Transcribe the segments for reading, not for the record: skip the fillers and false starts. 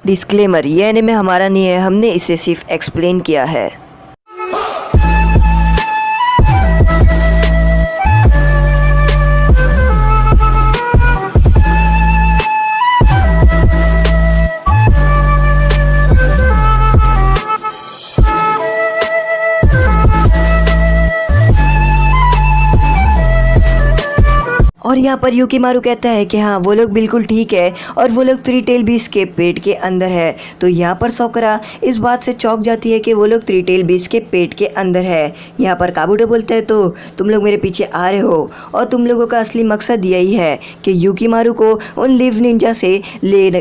Disclaimer, ये anime हमारा नहीं है, हमने इसे सिर्फ एक्सप्लेन किया है। और यहाँ पर युकीमारू कहता है कि हाँ वो लोग बिल्कुल ठीक है और वो लोग थ्री टेल बीस्ट के पेट के अंदर है। तो यहाँ पर साकुरा इस बात से चौंक जाती है कि वो लोग थ्री टेल बीस्ट के पेट के अंदर है। यहाँ पर काबुटो बोलता है तो तुम लोग मेरे पीछे आ रहे हो और तुम लोगों का असली मकसद यही है कि युकीमारू को उन लिव निंजा से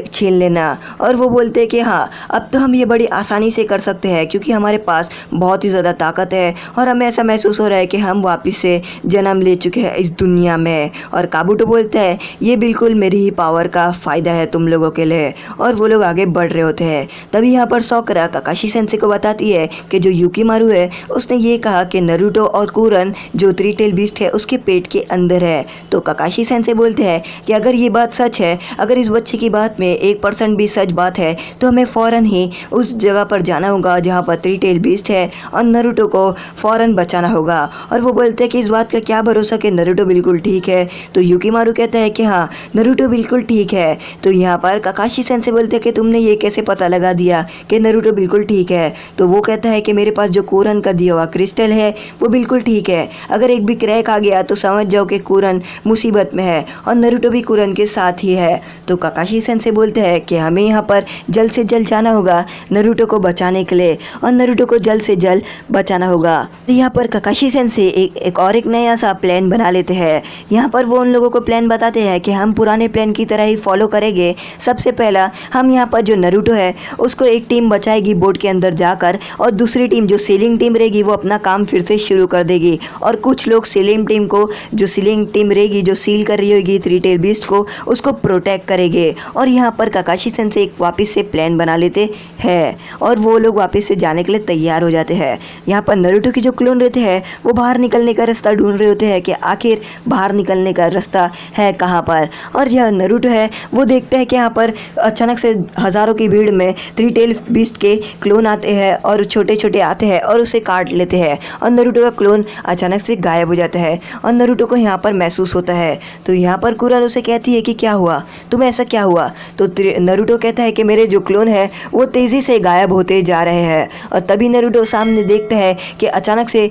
छीन लेना। और वो बोलते हैं कि हाँ अब तो हम ये बड़ी आसानी से कर सकते हैं क्योंकि हमारे पास बहुत ही ज़्यादा ताकत है और हमें ऐसा महसूस हो रहा है कि हम वापस से जन्म ले चुके हैं इस दुनिया में। और काबुटो बोलता है ये बिल्कुल मेरी ही पावर का फ़ायदा है तुम लोगों के लिए। और वो लोग आगे बढ़ रहे होते हैं। तभी यहाँ पर साकुरा काकाशी सेंसे को बताती है कि जो युकीमारू है उसने ये कहा कि नारुतो और कुरन जो थ्री टेल बीस्ट है उसके पेट के अंदर है। तो काकाशी सेंसे बोलते हैं कि अगर ये बात सच है, अगर इस बच्चे की बात में 1% भी सच बात है तो हमें फ़ौरन ही उस जगह पर जाना होगा जहाँ पर थ्री टेल बीस्ट है और नारुतो को फ़ौरन बचाना होगा। और वो बोलते हैं कि इस बात का क्या भरोसा कि नारुतो बिल्कुल ठीक है। तो युकीमारू कहता है कि हाँ नारुतो बिल्कुल ठीक है। तो यहाँ पर काकाशी सेंसे बोलते हैं कि तुमने ये कैसे पता लगा दिया कि नारुतो बिल्कुल ठीक है। तो वो कहता है कि मेरे पास जो कुरन का दिया हुआ क्रिस्टल है वो बिल्कुल ठीक है। अगर एक भी क्रैक आ गया तो समझ जाओ कि कुरन मुसीबत में है और नारुतो भी कुरन के साथ ही है। तो काकाशी सेंसे बोलते हैं कि हमें यहाँ पर जल्द से जल्द जाना होगा नारुतो को बचाने के लिए और नारुतो को जल्द से जल्द बचाना होगा। तो यहाँ पर काकाशी सेंसे एक नया सा प्लान बना लेते हैं। यहाँ पर वो उन लोगों को प्लान बताते हैं कि हम पुराने प्लान की तरह ही फॉलो करेंगे। सबसे पहला हम यहाँ पर जो नारुतो है उसको एक टीम बचाएगी बोट के अंदर जाकर और दूसरी टीम जो सीलिंग टीम रहेगी वो अपना काम फिर से शुरू कर देगी। और कुछ लोग सीलिंग टीम को जो सीलिंग टीम रहेगी जो सील कर रही होगी थ्री टेल बीस्ट को उसको प्रोटेक्ट करेंगे। और यहाँ पर काकाशी सेंसे एक वापस से प्लान बना लेते हैं और वो लोग वापस से जाने के लिए तैयार हो जाते हैं। यहाँ पर नारुतो की जो क्लोन रहते हैं वो बाहर निकलने का रास्ता ढूंढ रहे होते हैं कि आखिर बाहर निकलने का रास्ता है कहाँ पर। और यह नारुतो है वो देखते हैं कि यहाँ पर अचानक से हज़ारों की भीड़ में थ्री टेल बीस्ट के क्लोन आते हैं और छोटे छोटे आते हैं और उसे काट लेते हैं और नारुतो का क्लोन अचानक से गायब हो जाता है और नारुतो को यहाँ पर महसूस होता है। तो यहाँ पर कुरन उसे कहती है कि क्या हुआ, तुम्हें ऐसा क्या हुआ। तो नारुतो कहता है कि मेरे जो क्लोन है वो तेज़ी से गायब होते जा रहे हैं। और तभी नारुतो सामने देखता है कि अचानक से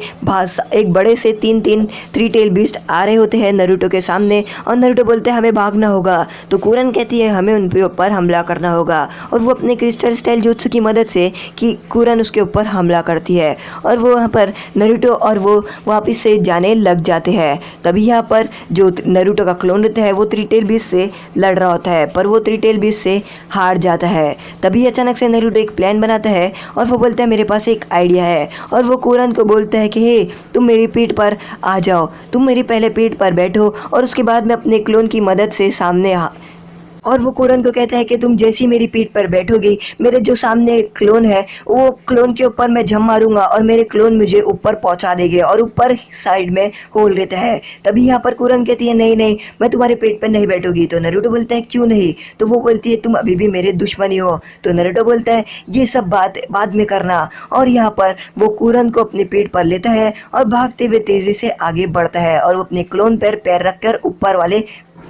एक बड़े से तीन थ्री टेल बीस्ट आ रहे होते हैं नारुतो के सामने और नारुतो बोलते हैं हमें भागना होगा। तो कुरन कहती है हमें उन पे ऊपर हमला करना होगा और वो अपने क्रिस्टल स्टाइल jutsu की मदद से कि कुरन उसके ऊपर हमला करती है और वो यहाँ पर नारुतो और वो वापस से जाने लग जाते हैं। तभी यहाँ पर जो नारुतो का क्लोन रहता है वो थ्री टेल बीस्ट से लड़ रहा होता है पर वो थ्री टेल बीस्ट से हार जाता है। तभी अचानक से नारुतो एक प्लान बनाता है और वो बोलता है मेरे पास एक आइडिया है। और वो कुरन को बोलता है कि हे तुम मेरी पीठ पर आ जाओ, तुम मेरी पहले पीठ पर बैठो और उसके बाद में अपने क्लोन की मदद से सामने और वो कुरन को कहता है कि तुम जैसी मेरी पीठ पर बैठोगी मेरे जो सामने क्लोन है वो क्लोन के ऊपर मैं जम मारूंगा और मेरे क्लोन मुझे ऊपर पहुंचा देंगे और ऊपर साइड में होल रहता है। तभी यहाँ पर कुरन कहती है नहीं नहीं मैं तुम्हारे पेट पर नहीं बैठूंगी। तो नारुतो बोलता है क्यों नहीं। तो वो बोलती है तुम अभी भी मेरे दुश्मनी हो। तो नारुतो बोलता है ये सब बात बाद में करना। और यहाँ पर वो कुरन को अपनी पीठ पर लेता है और भागते हुए तेज़ी से आगे बढ़ता है और वो अपने क्लोन पर पैर रखकर ऊपर वाले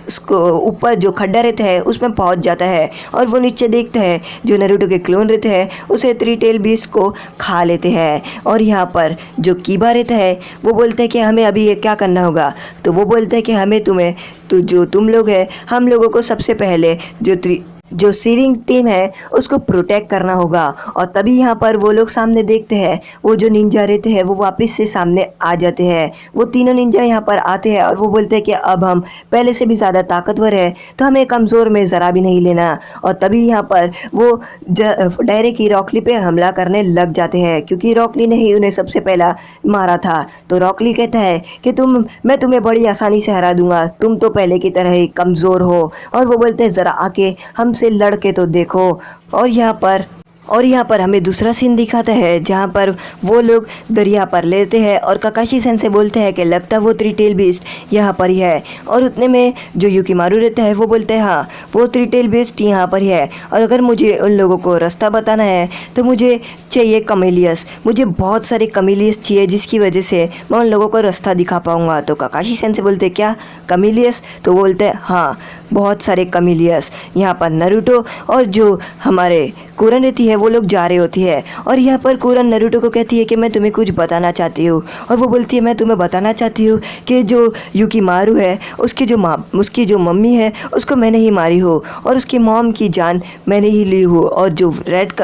उसको ऊपर जो खड्डा रहता है उसमें पहुंच जाता है। और वो नीचे देखता है जो नारुतो के क्लोन रहते हैं उसे थ्री टेल बीस्ट को खा लेते हैं। और यहाँ पर जो कीबा रहता है वो बोलता है कि हमें अभी ये क्या करना होगा। तो वो बोलता है कि हमें जो तुम लोग हैं हम लोगों को सबसे पहले जो सीलिंग टीम है उसको प्रोटेक्ट करना होगा। और तभी यहाँ पर वो लोग सामने देखते हैं वो जो निंजा रहते हैं वो वापस से सामने आ जाते हैं। वो तीनों निंजा यहाँ पर आते हैं और वो बोलते हैं कि अब हम पहले से भी ज़्यादा ताकतवर है तो हमें कमज़ोर में ज़रा भी नहीं लेना। और तभी यहाँ पर वो डायरेक्ट ही रॉकली पे हमला करने लग जाते हैं क्योंकि रॉकली ने ही उन्हें सबसे पहला मारा था। तो रॉकली कहता है कि मैं तुम्हें बड़ी आसानी से हरा दूंगा, तुम तो पहले की तरह ही कमज़ोर हो। और वो बोलते हैं ज़रा आके हमसे लड़ के तो देखो। और यहाँ पर और यहाँ पर हमें दूसरा सीन दिखाता है जहाँ पर वो लोग दरिया पर लेते हैं और काकाशी सेन से बोलते हैं कि लगता वो थ्री टेल बीस्ट यहाँ पर ही है। और उतने में जो युकीमारू रहता है वो बोलता है हाँ वो थ्री टेल बीस्ट यहाँ पर ही है, और अगर मुझे उन लोगों को रास्ता बताना है तो मुझे चाहिए कमेलियस, मुझे बहुत सारे कमेलियस चाहिए जिसकी वजह से मैं उन लोगों को रास्ता दिखा पाऊँगा। तो काकाशी सेन से बोलते क्या कमेलियस, तो बोलते हैं हाँ बहुत सारे कमेलियस। यहाँ पर नारुतो और जो हमारे कुरन रहती है वो लोग जा रही होती है, और यहाँ पर कुरन नारुतो को कहती है कि मैं तुम्हें कुछ बताना चाहती हूँ, और वो बोलती है मैं तुम्हें बताना चाहती हूँ कि जो युकीमारू है उसकी जो मम्मी है उसको मैंने ही मारी हो और उसकी मॉम की जान मैंने ही ली हो, और जो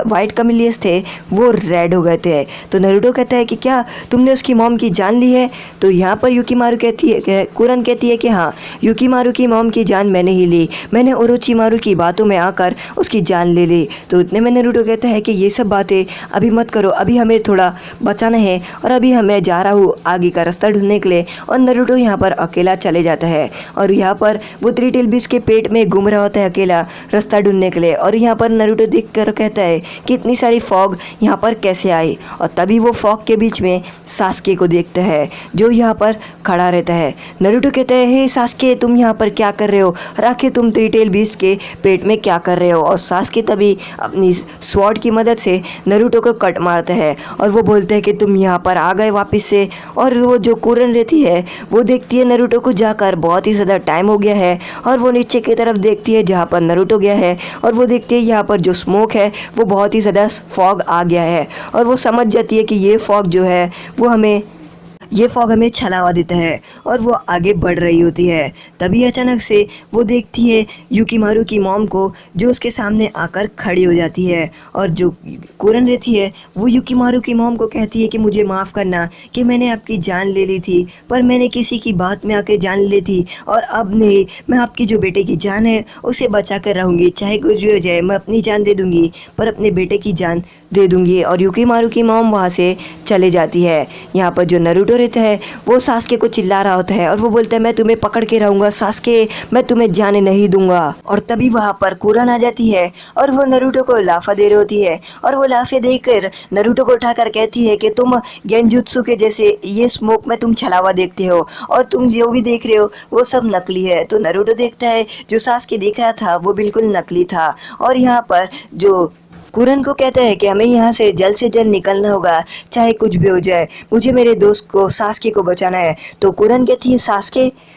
वाइट कमेलियस थे वो रेड हो गए थे। तो नारुतो कहता है कि क्या तुमने उसकी मॉम की जान ली है? तो यहाँ पर युकीमारू कहती है, कुरन कहती है कि हाँ युकीमारू की मॉम की जान मैंने ही ली, मैंने ओरोचिमारू की बातों में आकर उसकी जान ले ली। तो इतने में नारुतो कहता है कि ये सब बातें अभी मत करो, अभी हमें थोड़ा बचाना है और अभी मैं जा रहा हूँ आगे का रास्ता ढूंढने के लिए। और नारुतो यहाँ पर अकेला चले जाता है, और यहाँ पर वो थ्री टेल बीस्ट के पेट में घूम रहा होता है अकेला रास्ता ढूंढने के लिए। और यहाँ पर नारुतो देख कर कहता है कि इतनी सारी फॉग यहाँ पर कैसे आई, और तभी वो फॉग के बीच में सास्के को देखता है जो यहाँ पर खड़ा रहता है। नारुतो कहता है हे सास्के तुम यहाँ पर क्या कर रहे हो, आखिर तुम थ्री टेल बीस्ट के पेट में क्या कर रहे हो? और सास्के तभी अपनी स्वॉर्ड की मदद से नारुतो को कट मारता है, और वो बोलते हैं कि तुम यहाँ पर आ गए वापस से। और वो जो कुरन रहती है वो देखती है नारुतो को जाकर बहुत ही ज़्यादा टाइम हो गया है, और वो नीचे की तरफ देखती है जहाँ पर नारुतो गया है, और वो देखती है यहाँ पर जो स्मोक है वो बहुत ही ज़्यादा फॉग आ गया है, और वो समझ जाती है कि ये फॉग जो है वो ये फॉग हमें छलावा देता है, और वो आगे बढ़ रही होती है। तभी अचानक से वो देखती है युकीमारू की मॉम को जो उसके सामने आकर खड़ी हो जाती है, और जो कुरन रहती है वो युकीमारू की मॉम को कहती है कि मुझे माफ़ करना कि मैंने आपकी जान ले ली थी, पर मैंने किसी की बात में आके जान ली थी, और अब नहीं, मैं आपकी जो बेटे की जान है उसे बचा कर रहूँगी, चाहे कुछ भी हो जाए मैं अपनी जान दे दूँगी, पर अपने बेटे की जान दे दूँगी। और युकीमारू की मॉम वहाँ से चले जाती है। यहाँ पर जो नारुतो रहता है वो सास्के को चिल्ला रहा होता है, और वो बोलता है मैं तुम्हें पकड़ के रहूँगा सास्के, मैं तुम्हें जाने नहीं दूंगा। और तभी वहाँ पर कुरन आ जाती है, और वो नारुतो को लाफा दे रही होती है, और वो लाफे देकर नारुतो को उठाकर कहती है कि तुम गेंजुत्सु के जैसे ये स्मोक में तुम छलावा देखते हो, और तुम जो भी देख रहे हो वो सब नकली है। तो नारुतो देखता है जो सास्के देख रहा था वो बिल्कुल नकली था। और यहाँ पर जो कुरन को कहता है कि हमें यहाँ से जल्द निकलना होगा, चाहे कुछ भी हो जाए, मुझे मेरे दोस्त को सास्के को बचाना है। तो कुरन कहती है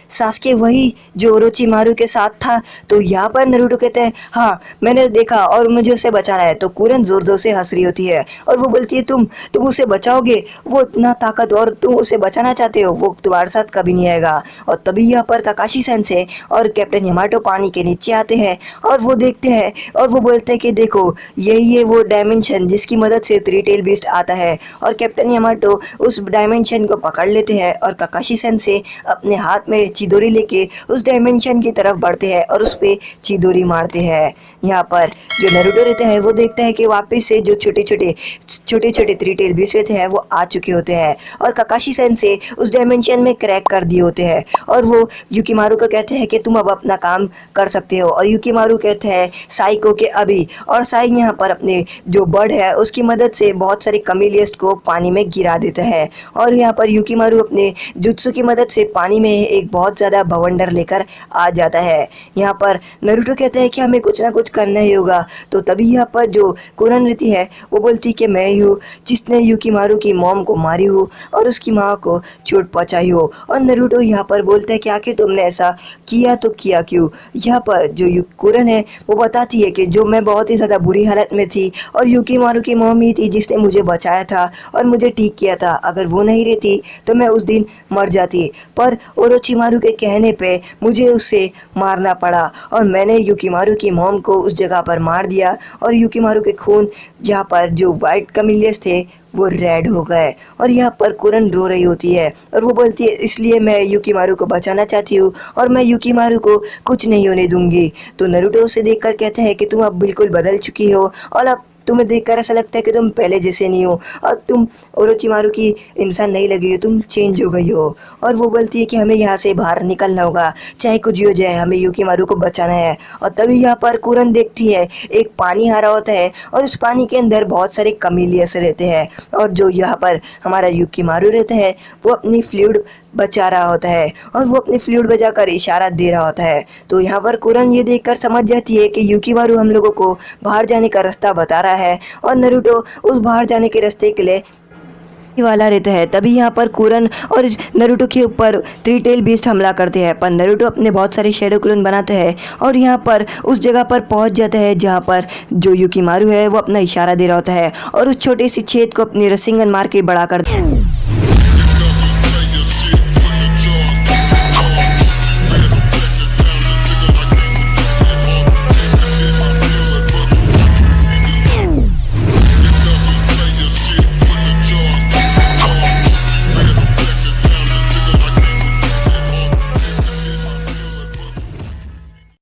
सास्के वही जो ओरोचिमारू के साथ था? तो यहाँ पर नारुतो कहते हैं हाँ मैंने देखा और मुझे उसे बचाना है। तो कुरन जोर जोर से हंस रही होती है, और वो बोलती है तुम उसे बचाओगे? वो इतना ताकतवर, तुम उसे बचाना चाहते हो? वो तुम्हारे साथ कभी नहीं आएगा। और तभी यहाँ पर काकाशी सेंसे और कैप्टन यामाटो पानी के नीचे आते हैं, और वो देखते हैं, और वो बोलते हैं कि देखो यही है वो डायमेंशन जिसकी मदद से थ्री टेल बीस्ट आता है। और कैप्टन यामाटो उस डायमेंशन को पकड़ लेते हैं, और काकाशी सेंसे अपने हाथ में चिदोरी लेके उस डायमेंशन की तरफ बढ़ते हैं और उस पे चिदोरी मारते हैं। यहाँ पर जो नारुतो रहता है वो देखता है कि वापस से जो छोटे छोटे थ्री टेल बीस्ट रहते हैं वो आ चुके होते हैं, और काकाशी सेंसे उस डायमेंशन में क्रैक कर दिए होते हैं। और वो युकीमारू को कहते हैं कि तुम अब अपना काम कर सकते हो, और युकीमारू कहते हैं साई को कि अभी। और साई यहाँ पर अपने जो बर्ड है उसकी मदद से बहुत सारे कमेलियस्ट को पानी में गिरा देता है, और यहाँ पर युकीमारू अपने जुत्सु की मदद से पानी में एक बहुत ज़्यादा बवंडर लेकर आ जाता है। यहाँ पर नारुतो कहते हैं कि हमें कुछ ना कुछ करना ही होगा। तो तभी यहाँ पर जो कुरन रहती है वो बोलती कि मैं ही हूँ जिसने युकीमारू की मॉम को मारी हो और उसकी माँ को चोट पहुँचाई हो। और नारुतो यहाँ पर बोलता है कि आखिर तुमने ऐसा किया तो किया क्यों? यहाँ पर जो कुरन है वो बताती है कि जो मैं बहुत ही ज़्यादा बुरी हालत में थी, और युकीमारू की मॉम ही थी जिसने मुझे बचाया था और मुझे ठीक किया था। अगर वो नहीं रहती तो मैं उस दिन मर जाती, पर ओरोचिमारू के कहने पे मुझे उसे मारना पड़ा, और मैंने युकीमारू की मॉम को उस जगह पर मार दिया, और युकीमारू के खून यहाँ पर जो वाइट कमेलियस थे वो रेड हो गए। और यहाँ पर कुरन रो रही होती है, और वो बोलती है इसलिए मैं युकीमारू को बचाना चाहती हूँ, और मैं युकीमारू को कुछ नहीं होने दूंगी। तो नारुतो उसे देखकर कहता है कि तुम अब बिल्कुल बदल चुकी हो, और अब तुम्हें देखकर ऐसा लगता है कि तुम पहले जैसे नहीं हो और तुम ओरोचिमारू की इंसान नहीं लगी हो, तुम चेंज हो गई हो। और वो बोलती है कि हमें यहाँ से बाहर निकलना होगा, चाहे कुछ भी हो जाए, हमें युकीमारू को बचाना है। और तभी यहाँ पर कुरन देखती है एक पानी आ रहा होता है और उस पानी के अंदर बहुत सारे कमीलियस रहते हैं और जो यहाँ पर हमारा युकीमारू रहता है वो अपनी फ्लूइड बचा रहा होता है और वो अपनी फ्लूइड बजाकर इशारा दे रहा होता है। तो यहाँ पर कुरन ये देखकर समझ जाती है कि युकीमारू हम लोगों को बाहर जाने का रास्ता बता रहा है और नारुतो उस बाहर जाने के रास्ते के लिए वाला रहता है। तभी यहाँ पर कुरन और नारुतो के ऊपर थ्री टेल बीस्ट हमला करते हैं, पर नारुतो अपने बहुत सारे शैडो क्लोन बनाते हैं और यहाँ पर उस जगह पर पहुँच जाता है जहाँ पर जो युकीमारू है वो अपना इशारा दे रहा होता है और उस छोटे सी छेद को अपनी रसिंगन मार के बड़ा कर